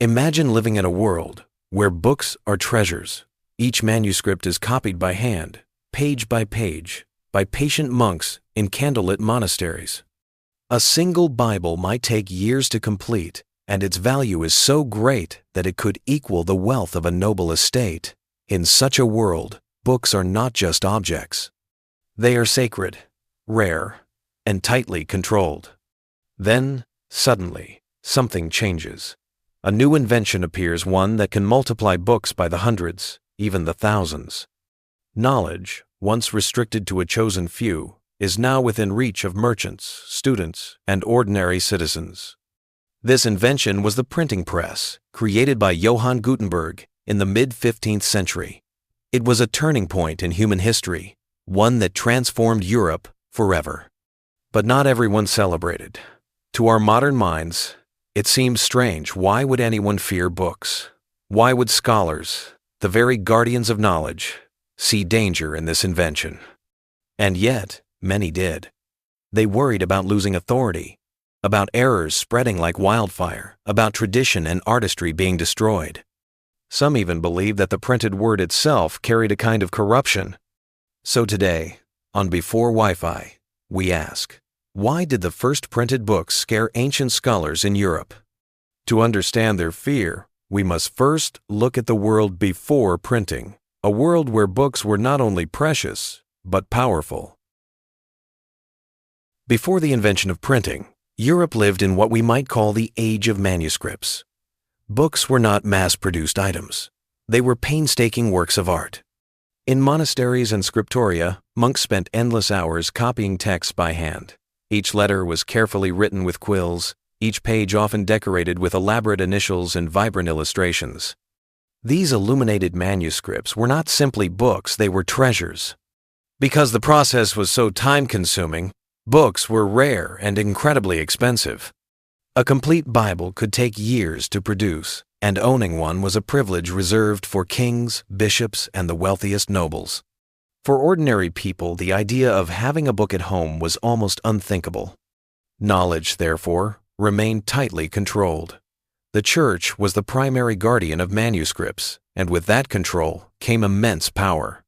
Imagine living in a world where books are treasures. Each manuscript is copied by hand, page by patient monks in candlelit monasteries. A single Bible might take years to complete, and its value is so great that it could equal the wealth of a noble estate. In such a world, books are not just objects. They are sacred, rare, and tightly controlled. Then, suddenly, something changes. A new invention appears, one that can multiply books by the hundreds, even the thousands. Knowledge, once restricted to a chosen few, is now within reach of merchants, students, and ordinary citizens. This invention was the printing press, created by Johannes Gutenberg in the mid-15th century. It was a turning point in human history, one that transformed Europe forever. But not everyone celebrated. To our modern minds, it seems strange. Why would anyone fear books? Why would scholars, the very guardians of knowledge, see danger in this invention? And yet, many did. They worried about losing authority, about errors spreading like wildfire, about tradition and artistry being destroyed. Some even believed that the printed word itself carried a kind of corruption. So today, on Before Wi-Fi, we ask, why did the first printed books scare ancient scholars in Europe? To understand their fear, we must first look at the world before printing, a world where books were not only precious, but powerful. Before the invention of printing, Europe lived in what we might call the age of manuscripts. Books were not mass-produced items. They were painstaking works of art. In monasteries and scriptoria, monks spent endless hours copying texts by hand. Each letter was carefully written with quills, each page often decorated with elaborate initials and vibrant illustrations. These illuminated manuscripts were not simply books, they were treasures. Because the process was so time-consuming, books were rare and incredibly expensive. A complete Bible could take years to produce, and owning one was a privilege reserved for kings, bishops, and the wealthiest nobles. For ordinary people, the idea of having a book at home was almost unthinkable. Knowledge, therefore, remained tightly controlled. The Church was the primary guardian of manuscripts, and with that control came immense power.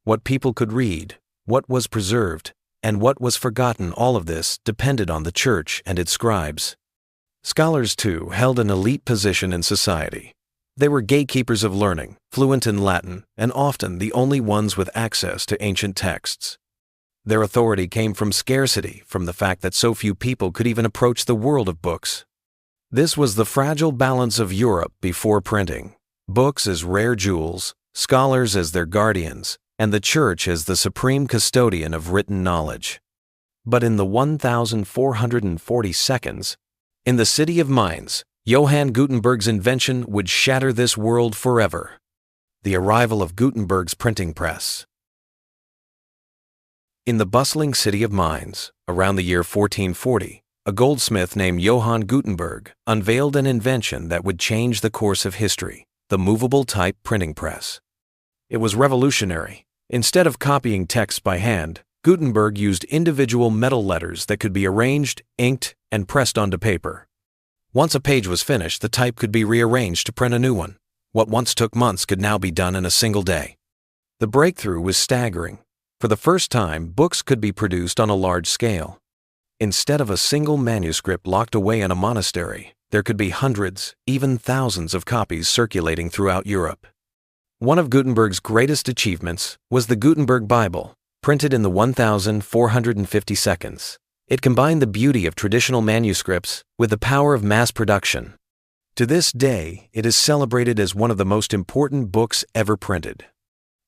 What people could read, what was preserved, and what was forgotten, all of this depended on the Church and its scribes. Scholars, too, held an elite position in society. They were gatekeepers of learning, fluent in Latin, and often the only ones with access to ancient texts. Their authority came from scarcity, from the fact that so few people could even approach the world of books. This was the fragile balance of Europe before printing: books as rare jewels, scholars as their guardians, and the Church as the supreme custodian of written knowledge. But in the 1440 seconds, in the city of Mainz, Johannes Gutenberg's invention would shatter this world forever. The arrival of Gutenberg's printing press. In the bustling city of Mainz, around the year 1440, a goldsmith named Johannes Gutenberg unveiled an invention that would change the course of history: the movable type printing press. It was revolutionary. Instead of copying texts by hand, Gutenberg used individual metal letters that could be arranged, inked, and pressed onto paper. Once a page was finished, the type could be rearranged to print a new one. What once took months could now be done in a single day. The breakthrough was staggering. For the first time, books could be produced on a large scale. Instead of a single manuscript locked away in a monastery, there could be hundreds, even thousands of copies circulating throughout Europe. One of Gutenberg's greatest achievements was the Gutenberg Bible, printed in the 1450 seconds. It combined the beauty of traditional manuscripts with the power of mass production. To this day, it is celebrated as one of the most important books ever printed.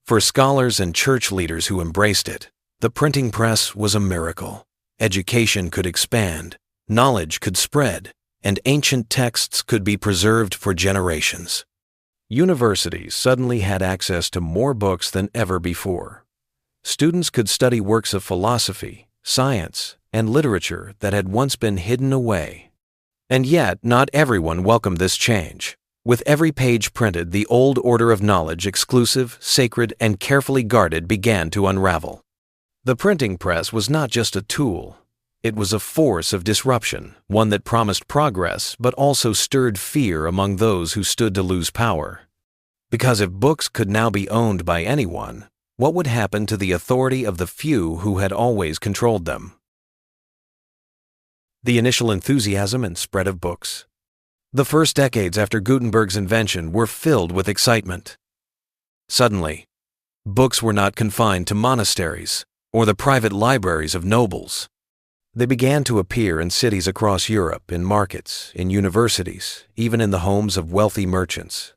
For scholars and church leaders who embraced it, the printing press was a miracle. Education could expand, knowledge could spread, and ancient texts could be preserved for generations. Universities suddenly had access to more books than ever before. Students could study works of philosophy, science, and literature that had once been hidden away. And yet, not everyone welcomed this change. With every page printed, the old order of knowledge, exclusive, sacred, and carefully guarded, began to unravel. The printing press was not just a tool. It was a force of disruption, one that promised progress but also stirred fear among those who stood to lose power. Because if books could now be owned by anyone, what would happen to the authority of the few who had always controlled them? The initial enthusiasm and spread of books. The first decades after Gutenberg's invention were filled with excitement. Suddenly, books were not confined to monasteries or the private libraries of nobles. They began to appear in cities across Europe, in markets, in universities, even in the homes of wealthy merchants.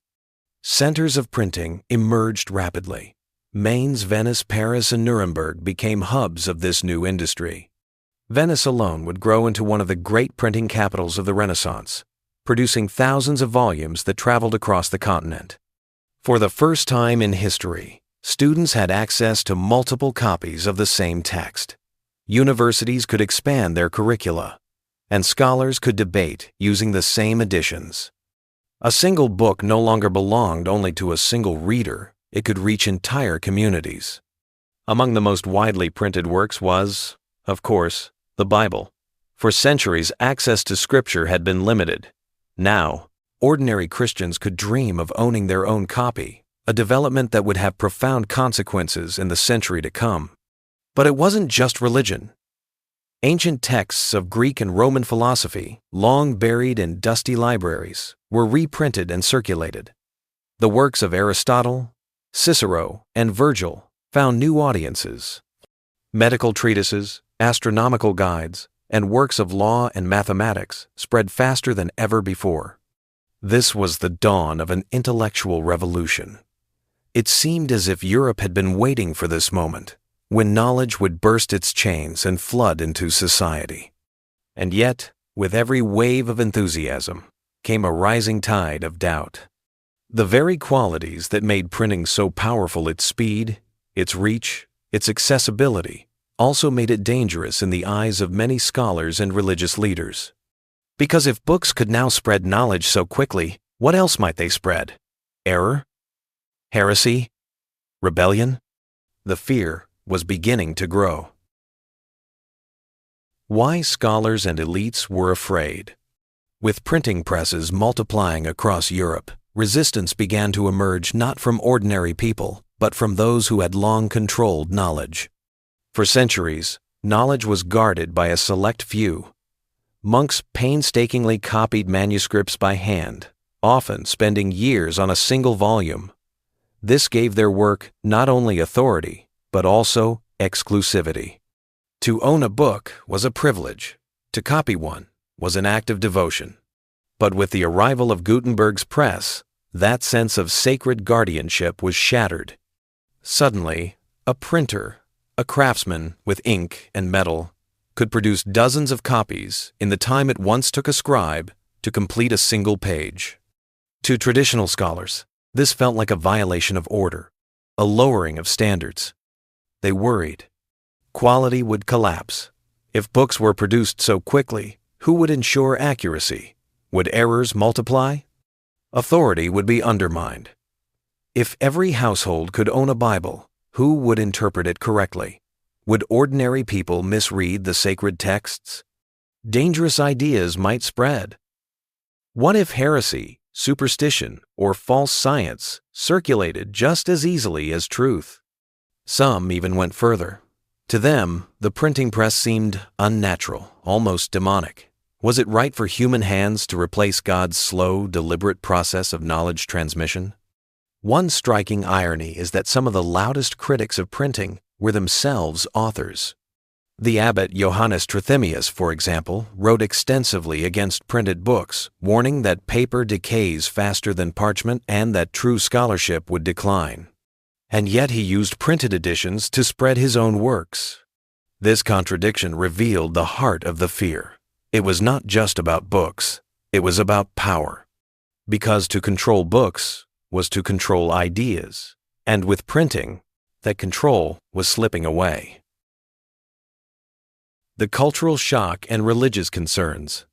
Centers of printing emerged rapidly. Mainz, Venice, Paris, and Nuremberg became hubs of this new industry. Venice alone would grow into one of the great printing capitals of the Renaissance, producing thousands of volumes that traveled across the continent. For the first time in history, students had access to multiple copies of the same text. Universities could expand their curricula, and scholars could debate using the same editions. A single book no longer belonged only to a single reader. It could reach entire communities. Among the most widely printed works was, of course, the Bible. For centuries, access to Scripture had been limited. Now, ordinary Christians could dream of owning their own copy, a development that would have profound consequences in the century to come. But it wasn't just religion. Ancient texts of Greek and Roman philosophy, long buried in dusty libraries, were reprinted and circulated. The works of Aristotle, Cicero, and Virgil found new audiences. Medical treatises, astronomical guides, and works of law and mathematics spread faster than ever before. This was the dawn of an intellectual revolution. It seemed as if Europe had been waiting for this moment, when knowledge would burst its chains and flood into society. And yet, with every wave of enthusiasm, came a rising tide of doubt. The very qualities that made printing so powerful, its speed, its reach, its accessibility, also made it dangerous in the eyes of many scholars and religious leaders. Because if books could now spread knowledge so quickly, what else might they spread? Error? Heresy? Rebellion? The fear was beginning to grow. Why scholars and elites were afraid. With printing presses multiplying across Europe, resistance began to emerge not from ordinary people, but from those who had long controlled knowledge. For centuries, knowledge was guarded by a select few. Monks painstakingly copied manuscripts by hand, often spending years on a single volume. This gave their work not only authority, but also exclusivity. To own a book was a privilege. To copy one was an act of devotion. But with the arrival of Gutenberg's press, that sense of sacred guardianship was shattered. Suddenly, a printer, a craftsman with ink and metal, could produce dozens of copies in the time it once took a scribe to complete a single page. To traditional scholars, this felt like a violation of order, a lowering of standards. They worried. Quality would collapse. If books were produced so quickly, who would ensure accuracy? Would errors multiply? Authority would be undermined. If every household could own a Bible, who would interpret it correctly? Would ordinary people misread the sacred texts? Dangerous ideas might spread. What if heresy, superstition, or false science circulated just as easily as truth? Some even went further. To them, the printing press seemed unnatural, almost demonic. Was it right for human hands to replace God's slow, deliberate process of knowledge transmission? One striking irony is that some of the loudest critics of printing were themselves authors. The abbot Johannes Gutenberg, for example, wrote extensively against printed books, warning that paper decays faster than parchment and that true scholarship would decline. And yet he used printed editions to spread his own works. This contradiction revealed the heart of the fear. It was not just about books, it was about power. Because to control books was to control ideas, and with printing, that control was slipping away. The cultural shock and religious concerns.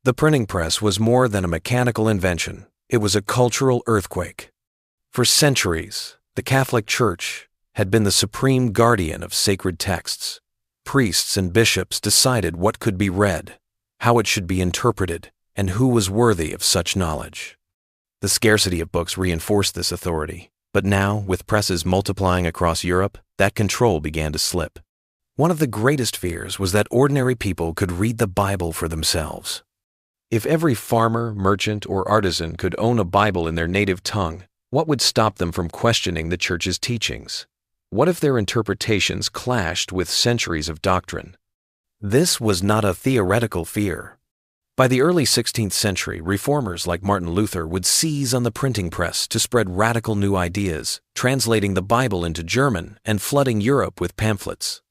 The printing press was more than a mechanical invention. It was a cultural earthquake. For centuries, the Catholic Church had been the supreme guardian of sacred texts. priests and bishops decided what could be read, how it should be interpreted, and who was worthy of such knowledge. The scarcity of books reinforced this authority, but now, with presses multiplying across Europe, that control began to slip. One of the greatest fears was that ordinary people could read the Bible for themselves. If every farmer, merchant, or artisan could own a Bible in their native tongue, what would stop them from questioning the Church's teachings? What if their interpretations clashed with centuries of doctrine? This was not a theoretical fear. By the early 16th century, reformers like Martin Luther would seize on the printing press to spread radical new ideas, translating the Bible into German and flooding Europe with pamphlets.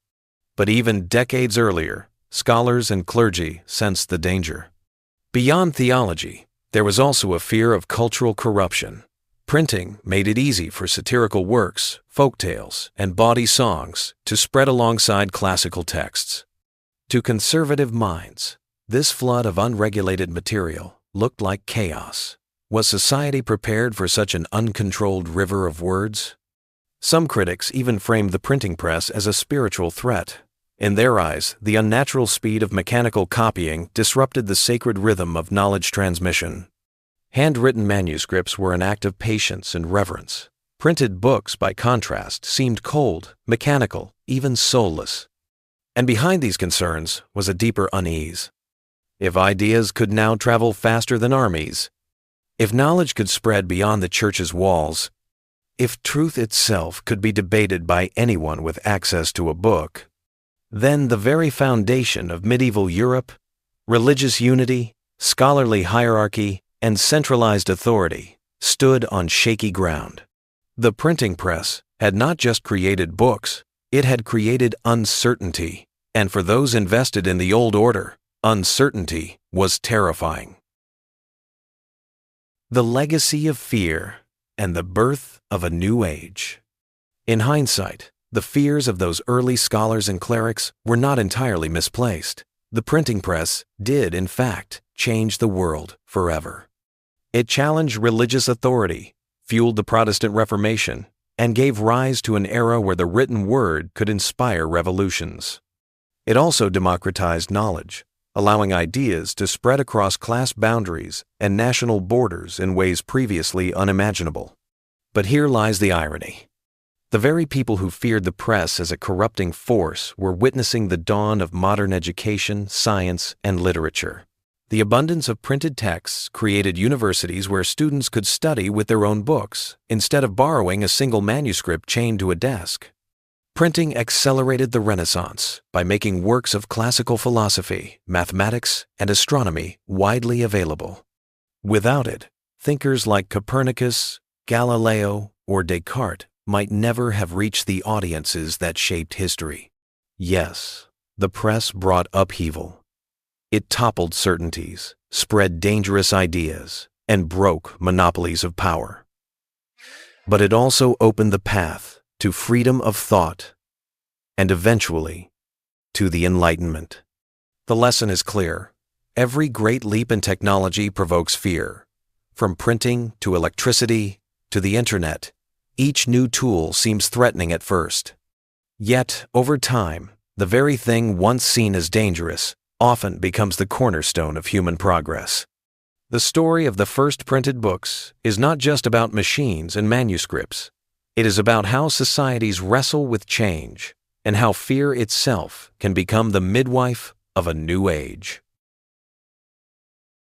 But even decades earlier, scholars and clergy sensed the danger. Beyond theology, there was also a fear of cultural corruption. Printing made it easy for satirical works, folk tales, and bawdy songs to spread alongside classical texts. To conservative minds, this flood of unregulated material looked like chaos. Was society prepared for such an uncontrolled river of words? Some critics even framed the printing press as a spiritual threat. In their eyes, the unnatural speed of mechanical copying disrupted the sacred rhythm of knowledge transmission. Handwritten manuscripts were an act of patience and reverence. Printed books, by contrast, seemed cold, mechanical, even soulless. And behind these concerns was a deeper unease. If ideas could now travel faster than armies, if knowledge could spread beyond the Church's walls, if truth itself could be debated by anyone with access to a book, then the very foundation of medieval Europe, religious unity, scholarly hierarchy, and centralized authority, stood on shaky ground. The printing press had not just created books, it had created uncertainty, and for those invested in the old order, uncertainty was terrifying. The legacy of fear and the birth of a new age. In hindsight, the fears of those early scholars and clerics were not entirely misplaced. The printing press did, in fact, change the world forever. It challenged religious authority, fueled the Protestant Reformation, and gave rise to an era where the written word could inspire revolutions. It also democratized knowledge, allowing ideas to spread across class boundaries and national borders in ways previously unimaginable. But here lies the irony. The very people who feared the press as a corrupting force were witnessing the dawn of modern education, science, and literature. The abundance of printed texts created universities where students could study with their own books, instead of borrowing a single manuscript chained to a desk. Printing accelerated the Renaissance by making works of classical philosophy, mathematics, and astronomy widely available. Without it, thinkers like Copernicus, Galileo, or Descartes might never have reached the audiences that shaped history. Yes, the press brought upheaval. It toppled certainties, spread dangerous ideas, and broke monopolies of power. But it also opened the path to freedom of thought and eventually to the Enlightenment. The lesson is clear. Every great leap in technology provokes fear. From printing to electricity to the internet, each new tool seems threatening at first. Yet, over time, the very thing once seen as dangerous often becomes the cornerstone of human progress. The story of the first printed books is not just about machines and manuscripts. It is about how societies wrestle with change and how fear itself can become the midwife of a new age.